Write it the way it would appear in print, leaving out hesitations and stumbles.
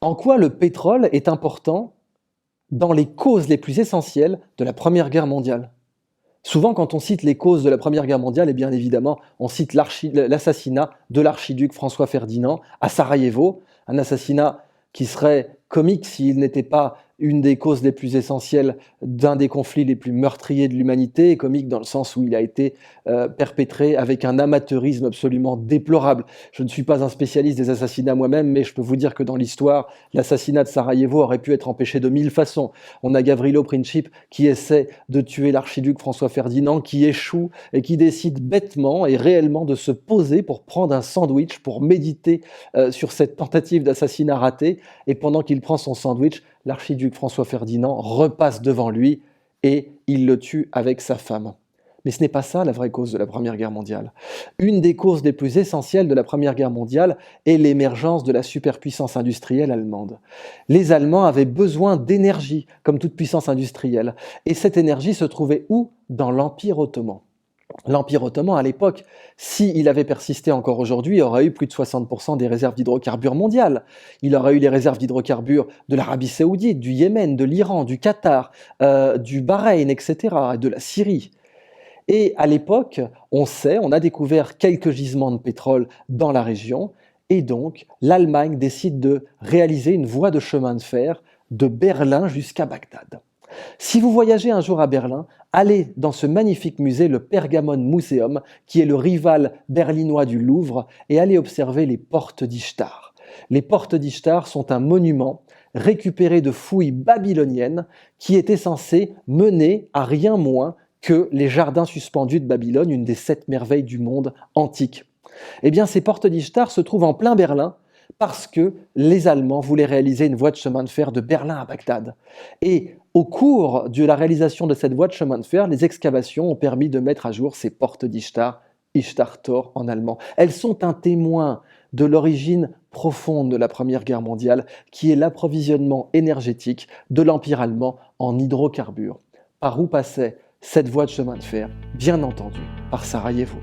En quoi le pétrole est important dans les causes les plus essentielles de la Première Guerre mondiale? Souvent, quand on cite les causes de la Première Guerre mondiale, et bien évidemment, on cite l'assassinat de l'archiduc François Ferdinand à Sarajevo, un assassinat qui serait comique s'il n'était pas une des causes les plus essentielles d'un des conflits les plus meurtriers de l'humanité, et comique dans le sens où il a été perpétré avec un amateurisme absolument déplorable. Je ne suis pas un spécialiste des assassinats moi-même, mais je peux vous dire que dans l'histoire, l'assassinat de Sarajevo aurait pu être empêché de 1000 façons. On a Gavrilo Princip qui essaie de tuer l'archiduc François Ferdinand, qui échoue et qui décide bêtement et réellement de se poser pour prendre un sandwich, pour méditer sur cette tentative d'assassinat ratée. Et pendant qu'il prend son sandwich, l'archiduc François Ferdinand repasse devant lui et il le tue avec sa femme. Mais ce n'est pas ça la vraie cause de la Première Guerre mondiale. Une des causes les plus essentielles de la Première Guerre mondiale est l'émergence de la superpuissance industrielle allemande. Les Allemands avaient besoin d'énergie, comme toute puissance industrielle. Et cette énergie se trouvait où? Dans l'Empire ottoman. L'Empire ottoman, à l'époque, s'il avait persisté encore aujourd'hui, aurait eu plus de 60% des réserves d'hydrocarbures mondiales. Il aurait eu les réserves d'hydrocarbures de l'Arabie saoudite, du Yémen, de l'Iran, du Qatar, du Bahreïn, etc., de la Syrie. Et à l'époque, on a découvert quelques gisements de pétrole dans la région, et donc l'Allemagne décide de réaliser une voie de chemin de fer de Berlin jusqu'à Bagdad. Si vous voyagez un jour à Berlin, allez dans ce magnifique musée, le Pergamon Museum, qui est le rival berlinois du Louvre, et allez observer les portes d'Ishtar. Les portes d'Ishtar sont un monument récupéré de fouilles babyloniennes qui était censé mener à rien moins que les jardins suspendus de Babylone, une des 7 merveilles du monde antique. Eh bien, ces portes d'Ishtar se trouvent en plein Berlin parce que les Allemands voulaient réaliser une voie de chemin de fer de Berlin à Bagdad. Et au cours de la réalisation de cette voie de chemin de fer, les excavations ont permis de mettre à jour ces portes d'Ishtar, Ishtar Tor en allemand. Elles sont un témoin de l'origine profonde de la Première Guerre mondiale, qui est l'approvisionnement énergétique de l'Empire allemand en hydrocarbures. Par où passait cette voie de chemin de fer? Bien entendu, par Sarajevo.